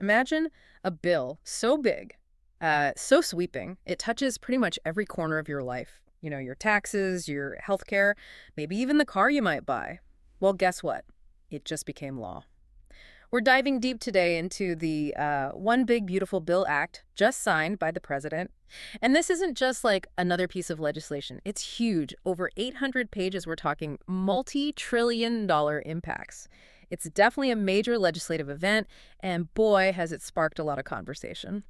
Imagine a bill so big, so sweeping, it touches pretty much every corner of your life. You know, your taxes, your healthcare, maybe even the car you might buy. Well, guess what? It just became law. We're diving deep today into the One Big Beautiful Bill Act, just signed by the president. And this isn't just like another piece of legislation. It's huge. Over 800 pages. We're talking multi-trillion-dollar impacts. It's definitely a major legislative event, and boy, has it sparked a lot of conversation.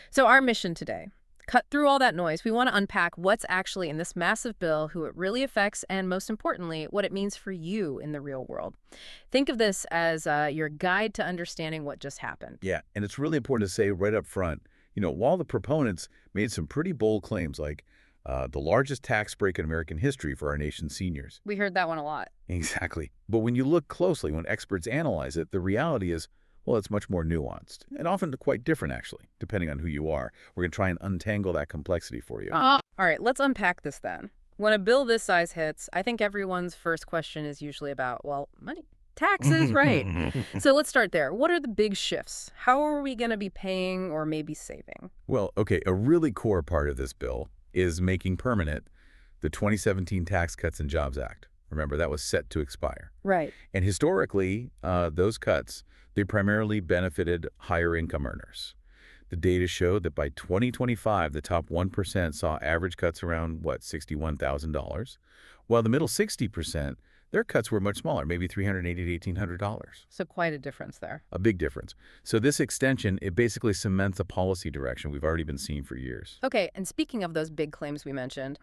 So our mission today, cut through all that noise. We want to unpack what's actually in this massive bill, who it really affects, and most importantly, what it means for you in the real world. Think of this as your guide to understanding what just happened. Yeah, and it's really important to say right up front, while the proponents made some pretty bold claims like the largest tax break in American history for our nation's seniors. We heard that one a lot. Exactly. But when you look closely, when experts analyze it, the reality is, well, it's much more nuanced and often quite different, actually, depending on who you are. We're going to try and untangle that complexity for you. All right, let's unpack this then. When a bill this size hits, I think everyone's first question is usually about, well, money. Taxes, right. So let's start there. What are the big shifts? How are we going to be paying or maybe saving? Well, okay, a really core part of this bill is making permanent the 2017 Tax Cuts and Jobs Act. Remember, that was set to expire. Right. And historically, those cuts, they primarily benefited higher income earners. The data showed that by 2025, the top 1% saw average cuts around, $61,000, while the middle 60%, their cuts were much smaller, maybe $380 to $1,800. So quite a difference there. A big difference. So this extension, it basically cements a policy direction we've already been seeing for years. Okay, and speaking of those big claims we mentioned,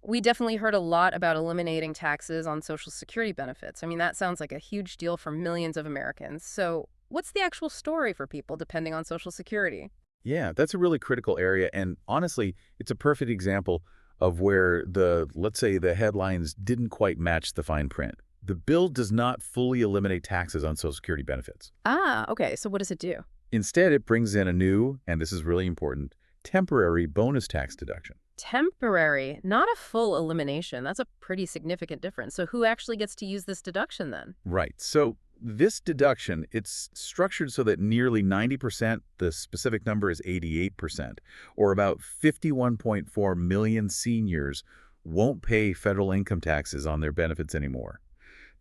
we definitely heard a lot about eliminating taxes on Social Security benefits. I mean, that sounds like a huge deal for millions of Americans. So what's the actual story for people depending on Social Security? Yeah, that's a really critical area. And honestly, it's a perfect example of where let's say the headlines didn't quite match the fine print. The bill does not fully eliminate taxes on Social Security benefits. Ah, okay. So what does it do? Instead, it brings in a new, and this is really important, temporary bonus tax deduction. Temporary, not a full elimination. That's a pretty significant difference. So who actually gets to use this deduction then? Right. So this deduction, it's structured so that nearly 90%, the specific number is 88%, or about 51.4 million seniors won't pay federal income taxes on their benefits anymore.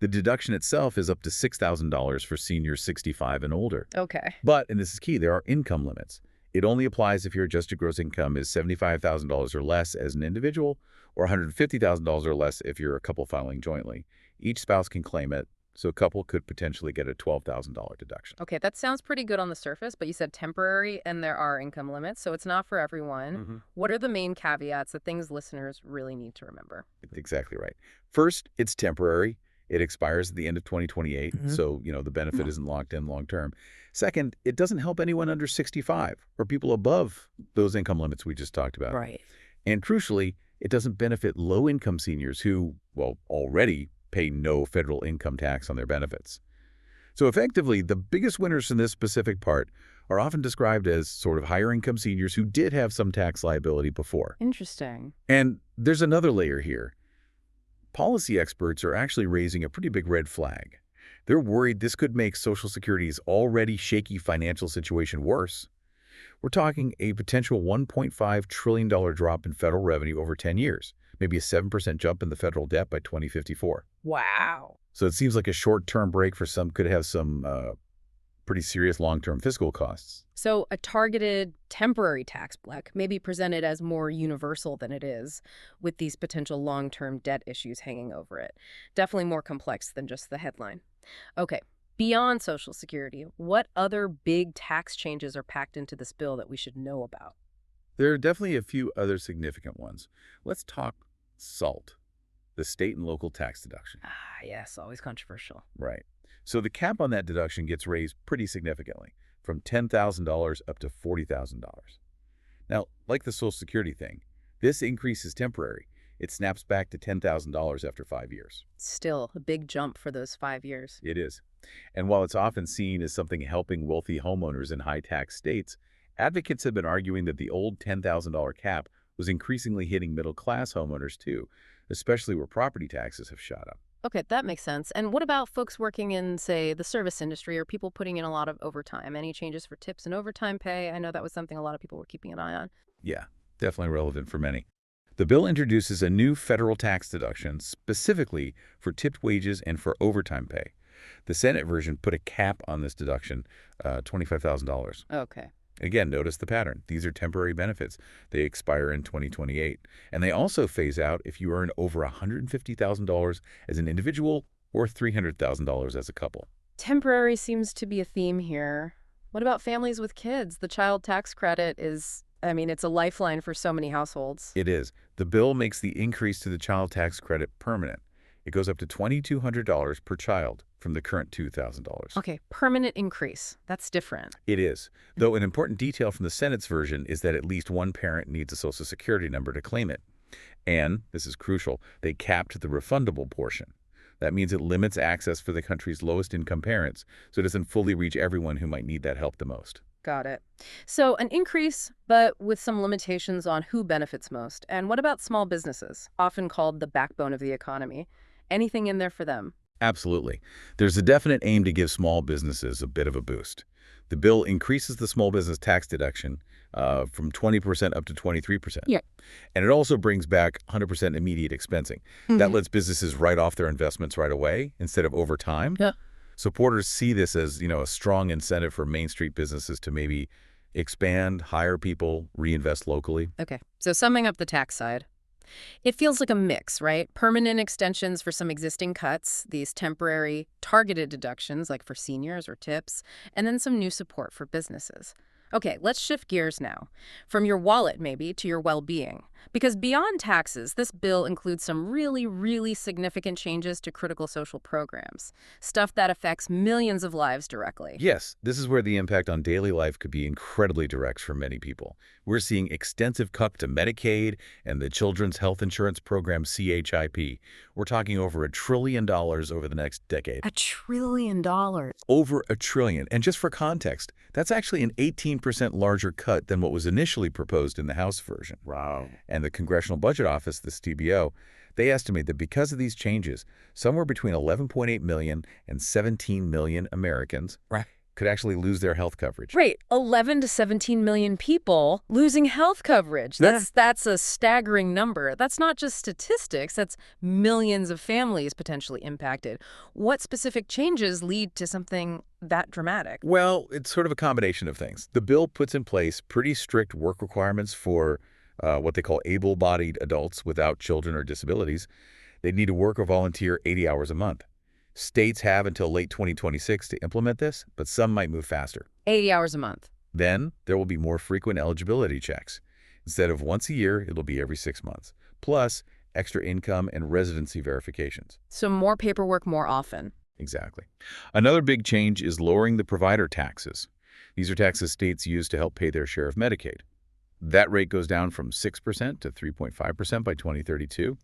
The deduction itself is up to $6,000 for seniors 65 and older. Okay. But, and this is key, there are income limits. It only applies if your adjusted gross income is $75,000 or less as an individual, or $150,000 or less if you're a couple filing jointly. Each spouse can claim it, so a couple could potentially get a $12,000 deduction. Okay, that sounds pretty good on the surface, but you said temporary and there are income limits, so it's not for everyone. What are the main caveats, the things listeners really need to remember? Exactly right. First, it's temporary. It expires at the end of 2028, so, the benefit isn't locked in long term. Second, it doesn't help anyone under 65 or people above those income limits we just talked about. Right. And crucially, it doesn't benefit low-income seniors who, well, already pay no federal income tax on their benefits. So effectively, the biggest winners in this specific part are often described as sort of higher-income seniors who did have some tax liability before. Interesting. And there's another layer here. Policy experts are actually raising a pretty big red flag. They're worried this could make Social Security's already shaky financial situation worse. We're talking a potential $1.5 trillion drop in federal revenue over 10 years, maybe a 7% jump in the federal debt by 2054. Wow. So it seems like a short-term break for some could have some pretty serious long-term fiscal costs. So a targeted temporary tax break may be presented as more universal than it is, with these potential long-term debt issues hanging over it. Definitely more complex than just the headline. Okay, beyond Social Security, what other big tax changes are packed into this bill that we should know about? There are definitely a few other significant ones. Let's talk SALT, the state and local tax deduction. Ah, yes, always controversial. Right. So the cap on that deduction gets raised pretty significantly, from $10,000 up to $40,000. Now, like the Social Security thing, this increase is temporary. It snaps back to $10,000 after 5 years. Still, a big jump for those 5 years. It is. And while it's often seen as something helping wealthy homeowners in high-tax states, advocates have been arguing that the old $10,000 cap was increasingly hitting middle-class homeowners too, especially where property taxes have shot up. Okay, that makes sense. And what about folks working in, say, the service industry or people putting in a lot of overtime? Any changes for tips and overtime pay? I know that was something a lot of people were keeping an eye on. Yeah, definitely relevant for many. The bill introduces a new federal tax deduction specifically for tipped wages and for overtime pay. The Senate version put a cap on this deduction, $25,000. Okay. Again, notice the pattern. These are temporary benefits. They expire in 2028. And they also phase out if you earn over $150,000 as an individual or $300,000 as a couple. Temporary seems to be a theme here. What about families with kids? The child tax credit is, I mean, it's a lifeline for so many households. It is. The bill makes the increase to the child tax credit permanent. It goes up to $2,200 per child from the current $2,000. Okay, permanent increase. That's different. It is, though an important detail from the Senate's version is that at least one parent needs a Social Security number to claim it. And, this is crucial, they capped the refundable portion. That means it limits access for the country's lowest income parents, so it doesn't fully reach everyone who might need that help the most. Got it. So an increase, but with some limitations on who benefits most. And what about small businesses, often called the backbone of the economy? Anything in there for them? Absolutely. There's a definite aim to give small businesses a bit of a boost. The bill increases the small business tax deduction from 20% up to 23%. Yeah. And it also brings back 100% immediate expensing. That lets businesses write off their investments right away instead of over time. Yeah. Supporters see this as, a strong incentive for Main Street businesses to maybe expand, hire people, reinvest locally. Okay. So summing up the tax side, it feels like a mix, right? Permanent extensions for some existing cuts, these temporary targeted deductions like for seniors or tips, and then some new support for businesses. Okay, let's shift gears now. From your wallet, maybe, to your well-being. Because beyond taxes, this bill includes some really, really significant changes to critical social programs. Stuff that affects millions of lives directly. Yes, this is where the impact on daily life could be incredibly direct for many people. We're seeing extensive cuts to Medicaid and the Children's Health Insurance Program, CHIP. We're talking over $1 trillion over the next decade. $1 trillion. Over $1 trillion. And just for context, that's actually an 18% larger cut than what was initially proposed in the House version. Wow. And the Congressional Budget Office, the TBO, they estimate that because of these changes, somewhere between 11.8 million and 17 million Americans could actually lose their health coverage. Right, 11 to 17 million people losing health coverage. That's a staggering number. That's not just statistics, that's millions of families potentially impacted. What specific changes lead to something that dramatic? Well, it's sort of a combination of things. The bill puts in place pretty strict work requirements for what they call able-bodied adults without children or disabilities. They need to work or volunteer 80 hours a month. States have until late 2026 to implement this, but some might move faster. 80 hours a month. Then there will be more frequent eligibility checks. Instead of once a year, it'll be every 6 months, plus extra income and residency verifications. So more paperwork more often. Exactly. Another big change is lowering the provider taxes. These are taxes states use to help pay their share of Medicaid. That rate goes down from 6% to 3.5% by 2032.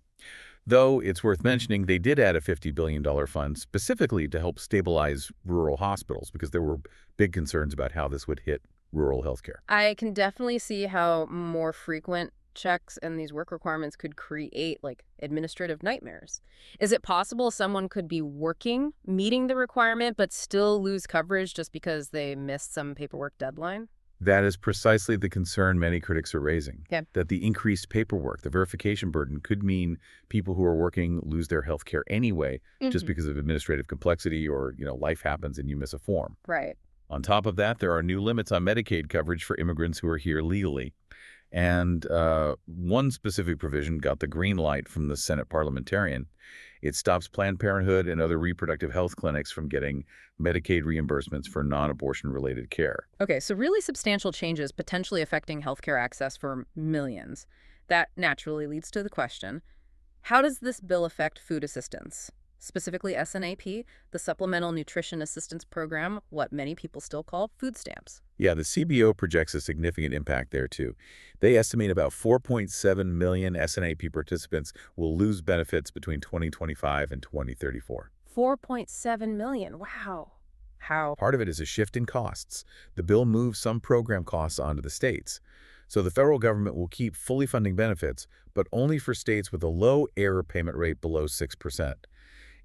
Though it's worth mentioning they did add a $50 billion fund specifically to help stabilize rural hospitals because there were big concerns about how this would hit rural healthcare. I can definitely see how more frequent checks and these work requirements could create like administrative nightmares. Is it possible someone could be working, meeting the requirement, but still lose coverage just because they missed some paperwork deadline? That is precisely the concern many critics are raising, Okay. that the increased paperwork, the verification burden, could mean people who are working lose their health care anyway just because of administrative complexity or, life happens and you miss a form. Right. On top of that, there are new limits on Medicaid coverage for immigrants who are here legally. And one specific provision got the green light from the Senate parliamentarian. It stops Planned Parenthood and other reproductive health clinics from getting Medicaid reimbursements for non-abortion related care. Okay, so really substantial changes potentially affecting healthcare access for millions. That naturally leads to the question, how does this bill affect food assistance? Specifically SNAP, the Supplemental Nutrition Assistance Program, what many people still call food stamps. Yeah, the CBO projects a significant impact there, too. They estimate about 4.7 million SNAP participants will lose benefits between 2025 and 2034. 4.7 million. Wow. How? Part of it is a shift in costs. The bill moves some program costs onto the states. So the federal government will keep fully funding benefits, but only for states with a low error payment rate below 6%.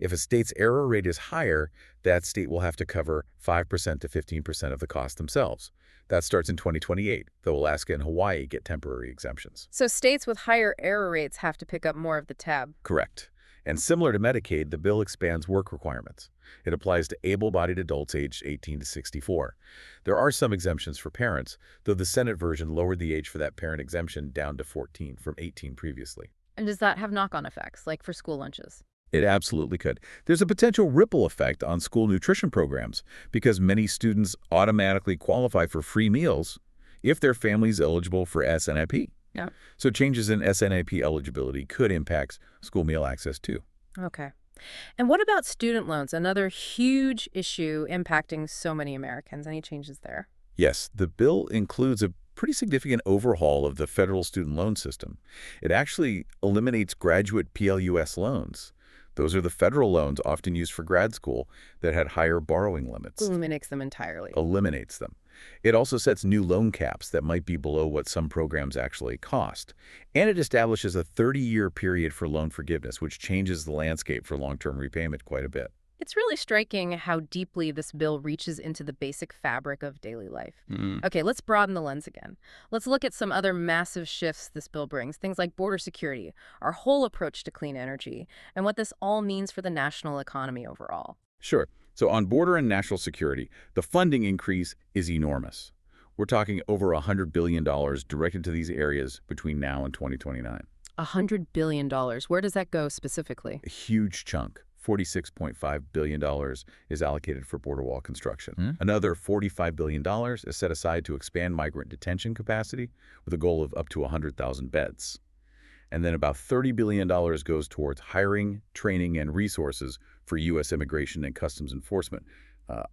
If a state's error rate is higher, that state will have to cover 5% to 15% of the cost themselves. That starts in 2028, though Alaska and Hawaii get temporary exemptions. So states with higher error rates have to pick up more of the tab. Correct. And similar to Medicaid, the bill expands work requirements. It applies to able-bodied adults aged 18 to 64. There are some exemptions for parents, though the Senate version lowered the age for that parent exemption down to 14 from 18 previously. And does that have knock-on effects, like for school lunches? It absolutely could. There's a potential ripple effect on school nutrition programs because many students automatically qualify for free meals if their family's eligible for SNAP. Yeah. So changes in SNAP eligibility could impact school meal access too. Okay. And what about student loans? Another huge issue impacting so many Americans. Any changes there? Yes, the bill includes a pretty significant overhaul of the federal student loan system. It actually eliminates graduate PLUS loans. Those are the federal loans often used for grad school that had higher borrowing limits. Eliminates them entirely. Eliminates them. It also sets new loan caps that might be below what some programs actually cost. And it establishes a 30-year period for loan forgiveness, which changes the landscape for long-term repayment quite a bit. It's really striking how deeply this bill reaches into the basic fabric of daily life. Okay, let's broaden the lens again. Let's look at some other massive shifts this bill brings, things like border security, our whole approach to clean energy, and what this all means for the national economy overall. Sure. So on border and national security, the funding increase is enormous. We're talking over $100 billion directed to these areas between now and 2029. $100 billion. Where does that go specifically? A huge chunk. $46.5 billion is allocated for border wall construction. Another $45 billion is set aside to expand migrant detention capacity with a goal of up to 100,000 beds. And then about $30 billion goes towards hiring, training, and resources for U.S. Immigration and Customs Enforcement,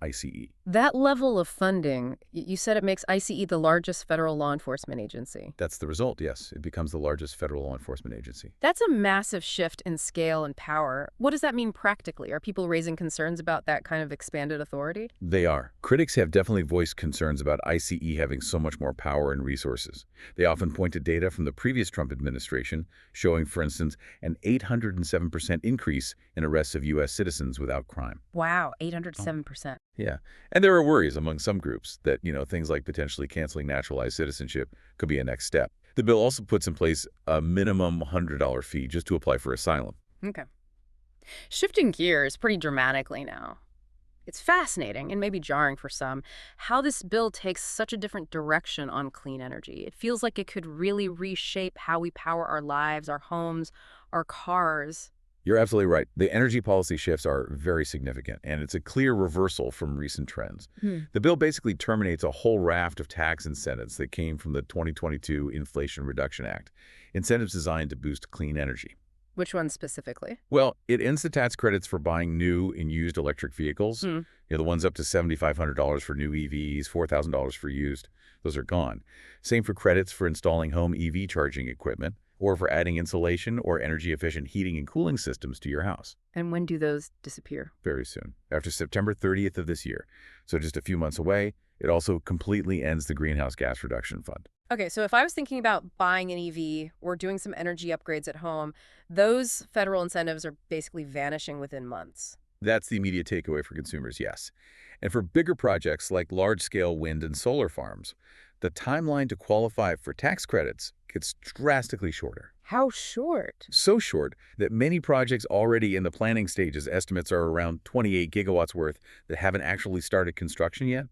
ICE. That level of funding, you said it makes ICE the largest federal law enforcement agency. That's the result, yes. It becomes the largest federal law enforcement agency. That's a massive shift in scale and power. What does that mean practically? Are people raising concerns about that kind of expanded authority? They are. Critics have definitely voiced concerns about ICE having so much more power and resources. They often point to data from the previous Trump administration showing, for instance, an 807% increase in arrests of U.S. citizens without crime. Wow, 807%. Yeah. And there are worries among some groups that, things like potentially canceling naturalized citizenship could be a next step. The bill also puts in place a minimum $100 fee just to apply for asylum. Okay. Shifting gears pretty dramatically now. It's fascinating and maybe jarring for some how this bill takes such a different direction on clean energy. It feels like it could really reshape how we power our lives, our homes, our cars. You're absolutely right. The energy policy shifts are very significant, and it's a clear reversal from recent trends. The bill basically terminates a whole raft of tax incentives that came from the 2022 Inflation Reduction Act, incentives designed to boost clean energy. Which ones specifically? Well, it ends the tax credits for buying new and used electric vehicles. The ones up to $7,500 for new EVs, $4,000 for used. Those are gone. Same for credits for installing home EV charging equipment, or for adding insulation or energy-efficient heating and cooling systems to your house. And when do those disappear? Very soon, after September 30th of this year. So just a few months away. It also completely ends the Greenhouse Gas Reduction Fund. Okay, so if I was thinking about buying an EV or doing some energy upgrades at home, those federal incentives are basically vanishing within months. That's the immediate takeaway for consumers, yes. And for bigger projects like large-scale wind and solar farms, the timeline to qualify for tax credits gets drastically shorter. How short? So short that many projects already in the planning stages, estimates are around 28 gigawatts worth, that haven't actually started construction yet.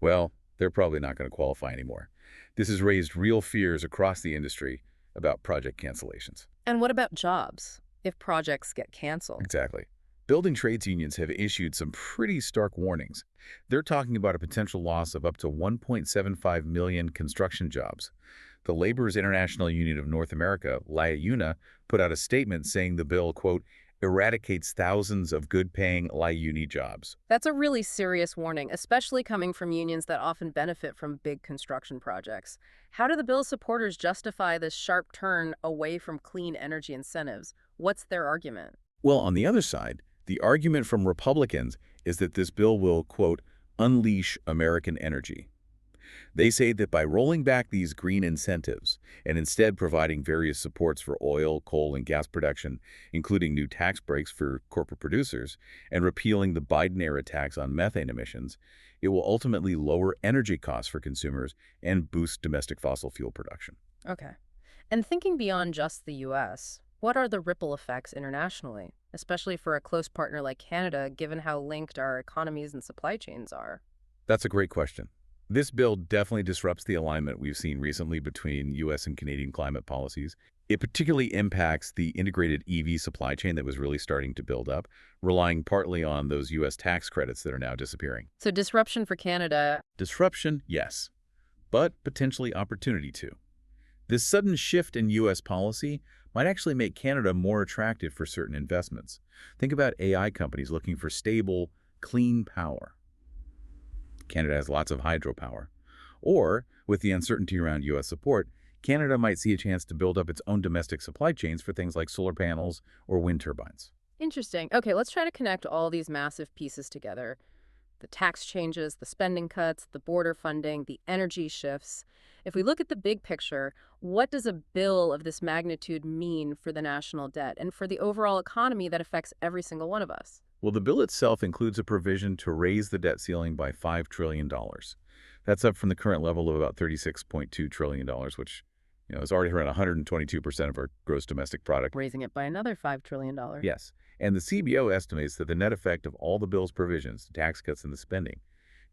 Well, they're probably not going to qualify anymore. This has raised real fears across the industry about project cancellations. And what about jobs, if projects get canceled? Exactly. Building trades unions have issued some pretty stark warnings. They're talking about a potential loss of up to 1.75 million construction jobs. The Laborers International Union of North America, LIUNA, put out a statement saying the bill, quote, eradicates thousands of good-paying LIUNI jobs. That's a really serious warning, especially coming from unions that often benefit from big construction projects. How do the bill's supporters justify this sharp turn away from clean energy incentives? What's their argument? Well, on the other side, the argument from Republicans is that this bill will, quote, unleash American energy. They say that by rolling back these green incentives and instead providing various supports for oil, coal, and gas production, including new tax breaks for corporate producers, and repealing the Biden-era tax on methane emissions, it will ultimately lower energy costs for consumers and boost domestic fossil fuel production. Okay. And thinking beyond just the U.S., what are the ripple effects internationally, especially for a close partner like Canada, given how linked our economies and supply chains are? That's a great question. This bill definitely disrupts the alignment we've seen recently between U.S. and Canadian climate policies. It particularly impacts the integrated EV supply chain that was really starting to build up, relying partly on those U.S. tax credits that are now disappearing. So disruption for Canada. Disruption, yes, but potentially opportunity too. This sudden shift in U.S. policy might actually make Canada more attractive for certain investments. Think about AI companies looking for stable, clean power. Canada has lots of hydropower. Or, with the uncertainty around U.S. support, Canada might see a chance to build up its own domestic supply chains for things like solar panels or wind turbines. Interesting. Okay, let's try to connect all these massive pieces together. The tax changes, the spending cuts, the border funding, the energy shifts. If we look at the big picture, what does a bill of this magnitude mean for the national debt and for the overall economy that affects every single one of us? Well, the bill itself includes a provision to raise the debt ceiling by $5 trillion. That's up from the current level of about $36.2 trillion, which is already around 122% of our gross domestic product. Raising it by another $5 trillion. Yes, and the CBO estimates that the net effect of all the bill's provisions, the tax cuts and the spending,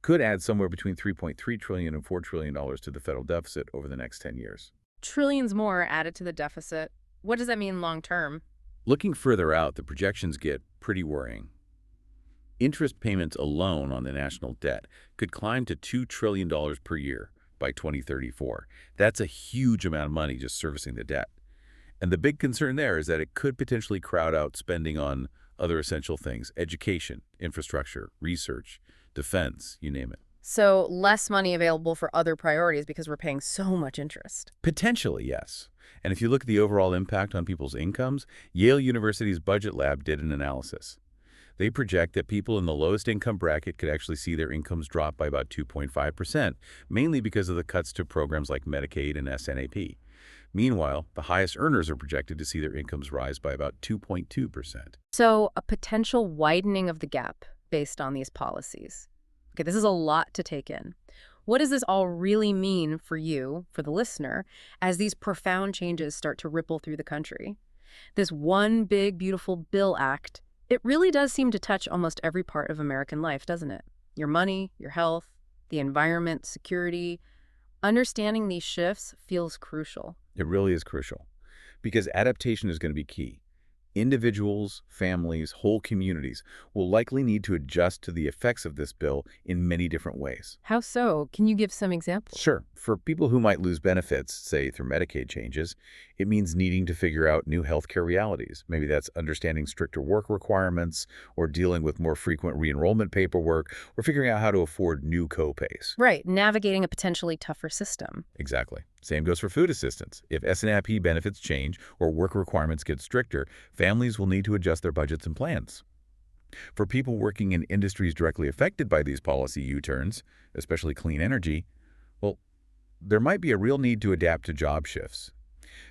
could add somewhere between $3.3 trillion and $4 trillion to the federal deficit over the next 10 years. Trillions more added to the deficit. What does that mean long term? Looking further out, the projections get pretty worrying. Interest payments alone on the national debt could climb to $2 trillion per year by 2034. That's a huge amount of money just servicing the debt. And the big concern there is that it could potentially crowd out spending on other essential things: education, infrastructure, research, defense, you name it. So less money available for other priorities because we're paying so much interest. Potentially, yes. And if you look at the overall impact on people's incomes, Yale University's Budget Lab did an analysis. They project that people in the lowest income bracket could actually see their incomes drop by about 2.5%, mainly because of the cuts to programs like Medicaid and SNAP. Meanwhile, the highest earners are projected to see their incomes rise by about 2.2%. So a potential widening of the gap based on these policies. Okay, this is a lot to take in. What does this all really mean for you, for the listener, as these profound changes start to ripple through the country? This one big, beautiful bill act, it really does seem to touch almost every part of American life, doesn't it? Your money, your health, the environment, security. Understanding these shifts feels crucial. It really is crucial because adaptation is going to be key. Individuals, families, whole communities will likely need to adjust to the effects of this bill in many different ways. How so? Can you give some examples? Sure, for people who might lose benefits, say through Medicaid changes, it means needing to figure out new healthcare realities. Maybe that's understanding stricter work requirements, or dealing with more frequent re-enrollment paperwork, or figuring out how to afford new copays. Right, navigating a potentially tougher system. Exactly. Same goes for food assistance. If SNAP benefits change or work requirements get stricter, families will need to adjust their budgets and plans. For people working in industries directly affected by these policy U-turns, especially clean energy, well, there might be a real need to adapt to job shifts.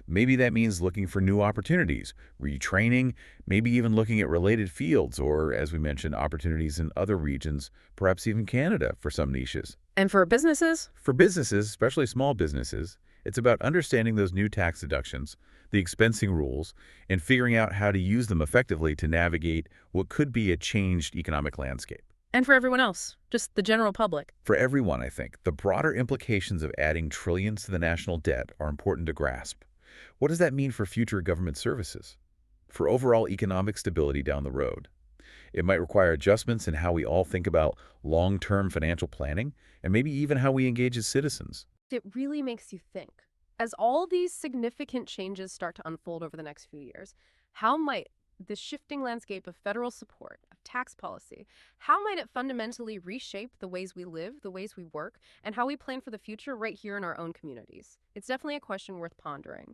Maybe that means looking for new opportunities, retraining, maybe even looking at related fields or, as we mentioned, opportunities in other regions, perhaps even Canada for some niches. And for businesses? For businesses, especially small businesses, it's about understanding those new tax deductions, the expensing rules, and figuring out how to use them effectively to navigate what could be a changed economic landscape. And for everyone else, just the general public. For everyone, I think, the broader implications of adding trillions to the national debt are important to grasp. What does that mean for future government services? For overall economic stability down the road? It might require adjustments in how we all think about long-term financial planning and maybe even how we engage as citizens. It really makes you think. As all these significant changes start to unfold over the next few years, how might the shifting landscape of federal support, of tax policy, how might it fundamentally reshape the ways we live, the ways we work, and how we plan for the future right here in our own communities? It's definitely a question worth pondering.